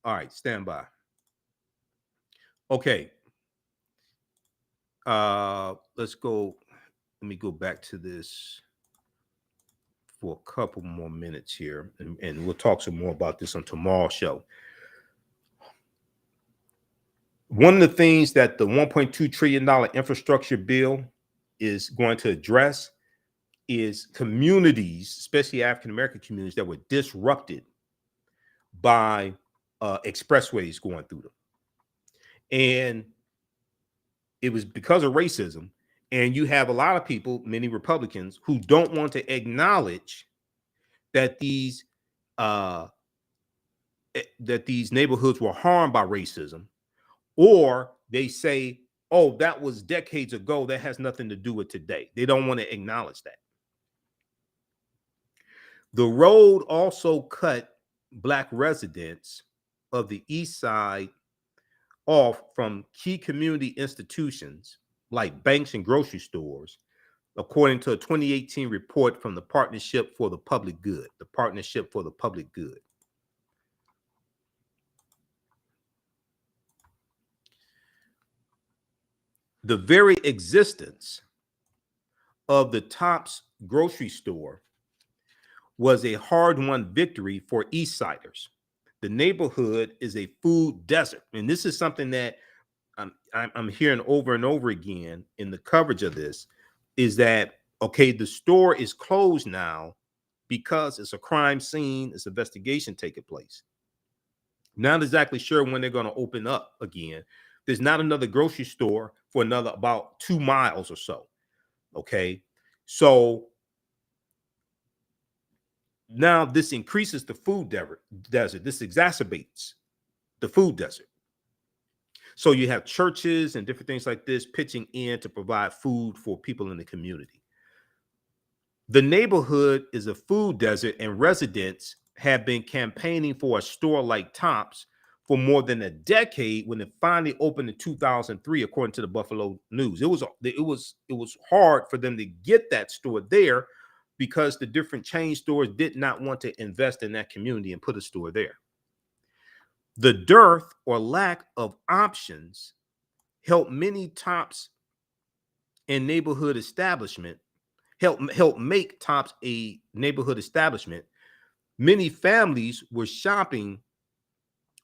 All right, stand by. Okay. Let's go. Let me go back to this for a couple more minutes here, and we'll talk some more about this on tomorrow's show. One of the things that the $1.2 trillion infrastructure bill is going to address is communities, especially African-American communities, that were disrupted by expressways going through them. And it was because of racism. And you have a lot of people, many Republicans, who don't want to acknowledge that these neighborhoods were harmed by racism, or they say, oh, that was decades ago. That has nothing to do with today. They don't want to acknowledge that. The road also cut Black residents of the East Side off from key community institutions like banks and grocery stores, according to a 2018 report from the Partnership for the Public Good. The Partnership for the Public Good. The very existence of the Tops grocery store was a hard-won victory for East Siders. The neighborhood is a food desert, and this is something that I'm hearing over and over again in the coverage of this, is that, okay, the store is closed now because it's a crime scene, it's investigation taking place. Not exactly sure when they're going to open up again. There's not another grocery store for another about 2 miles or so. Okay. So now this increases the food desert. This exacerbates the food desert. So you have churches and different things like this pitching in to provide food for people in the community. The neighborhood is a food desert, and residents have been campaigning for a store like Tops for more than a decade when it finally opened in 2003, according to the Buffalo News. It was hard for them to get that store there because the different chain stores did not want to invest in that community and put a store there. The dearth or lack of options helped many Tops and neighborhood establishment help make Tops a neighborhood establishment. Many families were shopping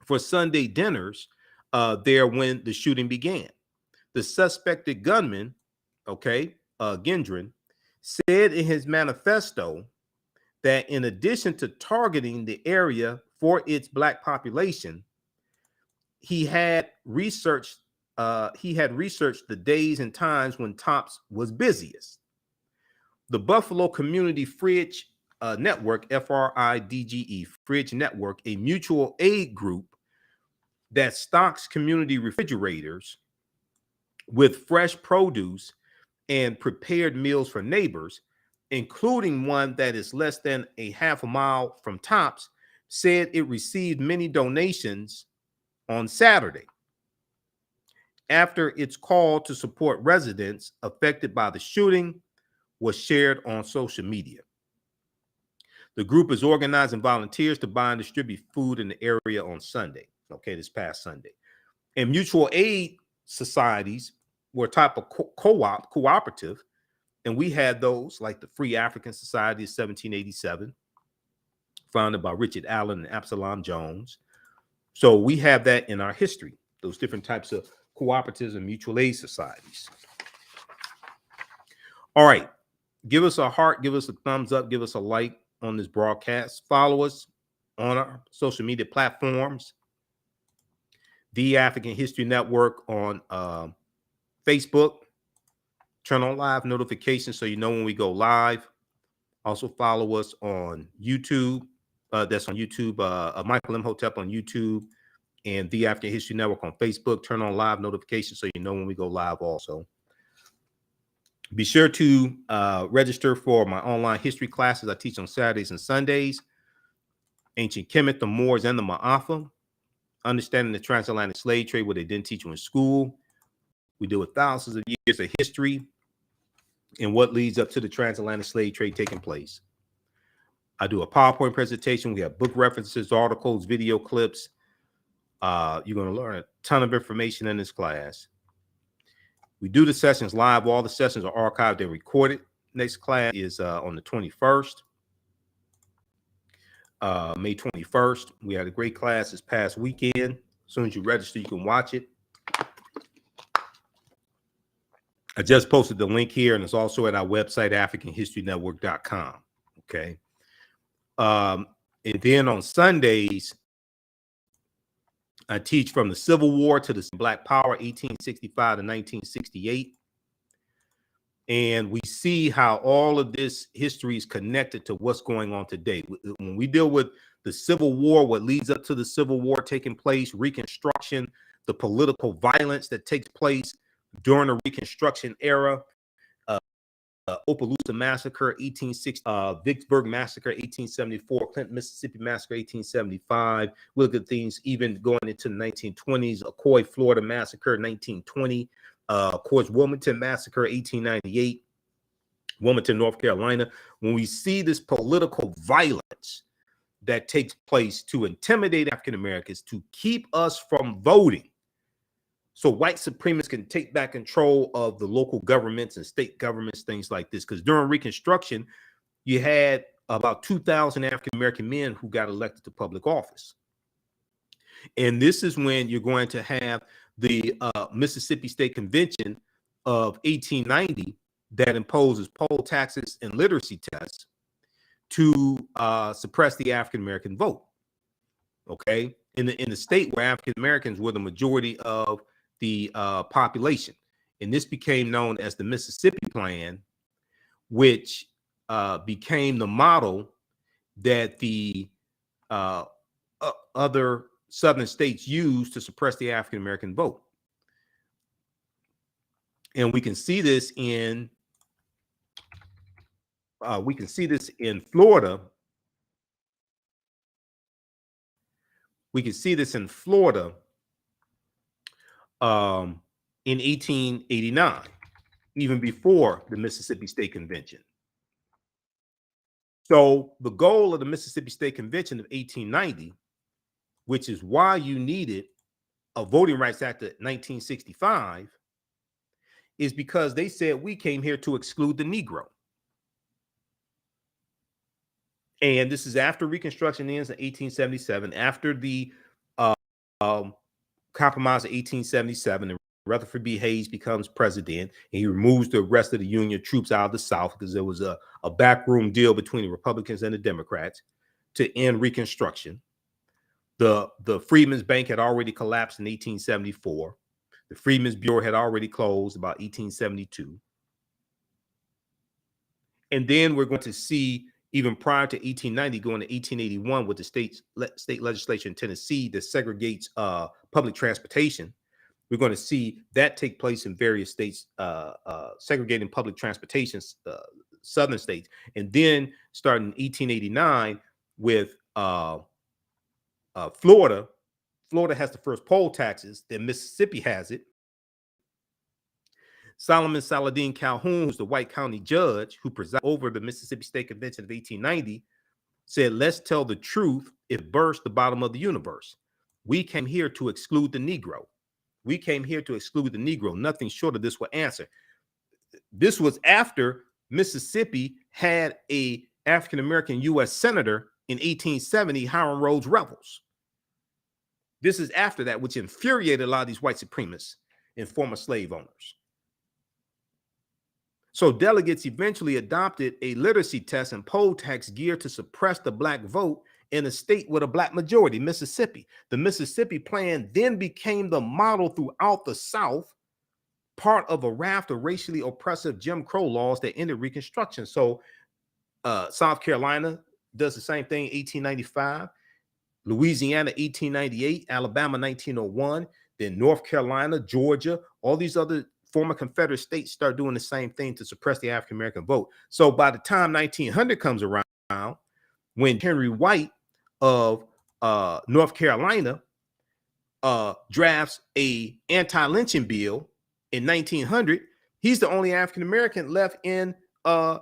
for Sunday dinners there when the shooting began. The suspected gunman, Gendron, said in his manifesto that in addition to targeting the area for its Black population, he had researched the days and times when Tops was busiest. The Buffalo Community Fridge Network, FRIDGE, Fridge Network, a mutual aid group that stocks community refrigerators with fresh produce and prepared meals for neighbors, including one that is less than a half a mile from Tops, said it received many donations on Saturday after its call to support residents affected by the shooting was shared on social media. The group is organizing volunteers to buy and distribute food in the area on Sunday, this past Sunday. And mutual aid societies were a type of cooperative, and we had those like the Free African Society of 1787, founded by Richard Allen and Absalom Jones. So we have that in our history, those different types of cooperatives and mutual aid societies. All right. Give us a heart, give us a thumbs up, give us a like on this broadcast. Follow us on our social media platforms. The African History Network on Facebook. Turn on live notifications so you know when we go live. Also follow us on YouTube. That's on YouTube. Michael Imhotep on YouTube and The African History Network on Facebook. Turn on live notifications so you know when we go live also. Be sure to register for my online history classes I teach on Saturdays and Sundays. Ancient Kemet, the Moors, and the Maafa. Understanding the transatlantic slave trade, what they didn't teach you in school. We deal with thousands of years of history and what leads up to the transatlantic slave trade taking place. I do a PowerPoint presentation. We have book references, articles, video clips. You're going to learn a ton of information in this class. We do the sessions live. All the sessions are archived and recorded. Next class is on the 21st, May 21st. We had a great class this past weekend. As soon as you register, you can watch it. I just posted the link here, and it's also at our website, AfricanHistoryNetwork.com. Okay. And then on Sundays, I teach from the Civil War to the Black Power, 1865 to 1968. And we see how all of this history is connected to what's going on today. When we deal with the Civil War, what leads up to the Civil War taking place, Reconstruction, the political violence that takes place during the Reconstruction era, Opelousas Massacre, 1860, Vicksburg Massacre, 1874, Clinton, Mississippi Massacre, 1875. We look at things even going into the 1920s, Accoy, Florida Massacre, 1920, of course, Wilmington Massacre, 1898, Wilmington, North Carolina. When we see this political violence that takes place to intimidate African Americans, to keep us from voting, So white supremacists can take back control of the local governments and state governments, things like this. Because during Reconstruction, you had about 2,000 African-American men who got elected to public office. And this is when you're going to have the Mississippi State Convention of 1890 that imposes poll taxes and literacy tests to suppress the African-American vote. Okay, in the state where African-Americans were the majority of the population. And this became known as the Mississippi Plan, which became the model that the other southern states used to suppress the African-American vote. And we can see this in Florida. We can see this in Florida in 1889, even before the Mississippi State Convention. So the goal of the Mississippi State Convention of 1890, which is why you needed a Voting Rights Act of 1965, is because they said we came here to exclude the Negro. And this is after Reconstruction ends in 1877, after the Compromise of 1877, and Rutherford B. Hayes becomes president, and he removes the rest of the Union troops out of the South because there was a backroom deal between the Republicans and the Democrats to end Reconstruction. The Freedmen's Bank had already collapsed in 1874. The Freedmen's Bureau had already closed about 1872. And then we're going to see, even prior to 1890, going to 1881 with the state legislature in Tennessee that segregates public transportation. We're going to see that take place in various states, segregating public transportation, southern states. And then starting in 1889 with Florida. Florida has the first poll taxes, then Mississippi has it. Solomon Saladin Calhoun, who's the white county judge who presided over the Mississippi State Convention of 1890, said, let's tell the truth, it burst the bottom of the universe. We came here to exclude the Negro. We came here to exclude the Negro. Nothing short of this will answer. This was after Mississippi had a African-American U.S. senator in 1870, Hiram Rhodes Revels. This is after that, which infuriated a lot of these white supremacists and former slave owners. So delegates eventually adopted a literacy test and poll tax geared to suppress the black vote in a state with a black majority, Mississippi. The Mississippi Plan then became the model throughout the South, part of a raft of racially oppressive Jim Crow laws that ended Reconstruction. So South Carolina does the same thing, 1895. Louisiana, 1898. Alabama, 1901. Then North Carolina, Georgia, all these other former Confederate states start doing the same thing to suppress the African-American vote. So by the time 1900 comes around, when Henry White of North Carolina drafts a anti-lynching bill in 1900, he's the only African-American left in the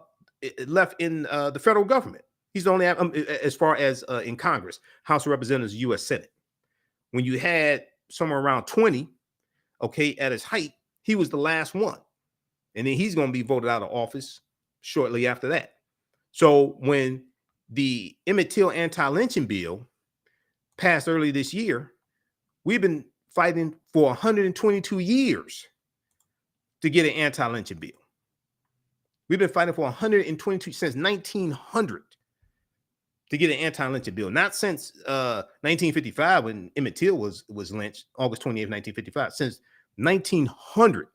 federal government. He's the only, as far as in Congress, House of Representatives, U.S. Senate. When you had somewhere around 20, okay, at his height, he was the last one. And then he's going to be voted out of office shortly after that. So when the Emmett Till anti-lynching bill passed early this year, we've been fighting for 122 years to get an anti-lynching bill. We've been fighting for 122 since 1900 to get an anti-lynching bill. Not since 1955 when Emmett Till was lynched, August 28, 1955. Since 1900,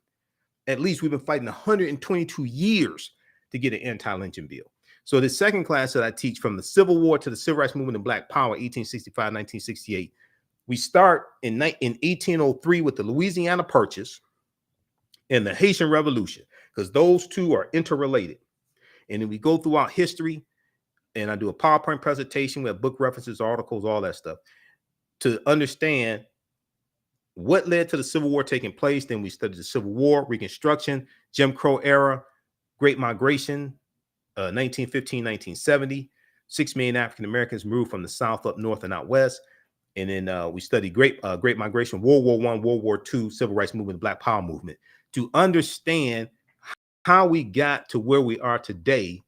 at least we've been fighting 122 years to get an anti-lynching bill. So the second class that I teach, from the Civil War to the Civil Rights Movement and Black Power, 1865, 1968, we start in 1803 with the Louisiana Purchase and the Haitian Revolution, because those two are interrelated. And then we go throughout history, and I do a PowerPoint presentation. We have book references, articles, all that stuff, to understand what led to the Civil War taking place. Then we studied the Civil War, Reconstruction, Jim Crow era, Great Migration, 1915, 1970. 6 million African Americans moved from the South up north and out west. And then we study Great Migration, World War I, World War II, Civil Rights Movement, Black Power Movement, to understand how we got to where we are today,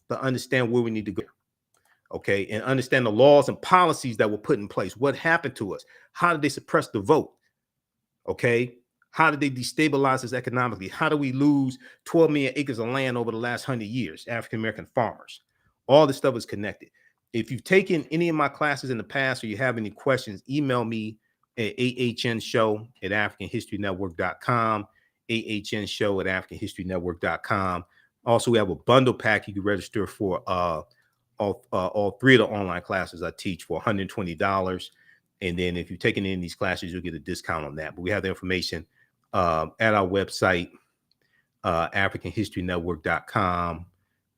to understand where we need to go. Okay, and understand the laws and policies that were put in place. What happened to us? How did they suppress the vote? Okay, how did they destabilize us economically? How do we lose 12 million acres of land over the last 100 years? African-American farmers. All this stuff is connected. If you've taken any of my classes in the past or you have any questions, email me at AHNshow@AfricanHistoryNetwork.com, AHNshow@AfricanHistoryNetwork.com. Also, we have a bundle pack you can register for all three of the online classes I teach for $120. And then if you've taken any of these classes, you'll get a discount on that. But we have the information at our website, AfricanHistoryNetwork.com,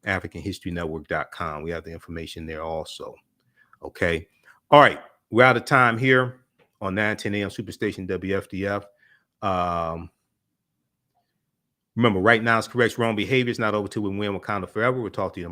AfricanHistoryNetwork.com. We have the information there also. Okay. All right. We're out of time here on 910 a.m. Superstation WFDF. Remember, right now it's correct. Wrong behavior is not over till we win Wakanda forever. We'll talk to you tomorrow.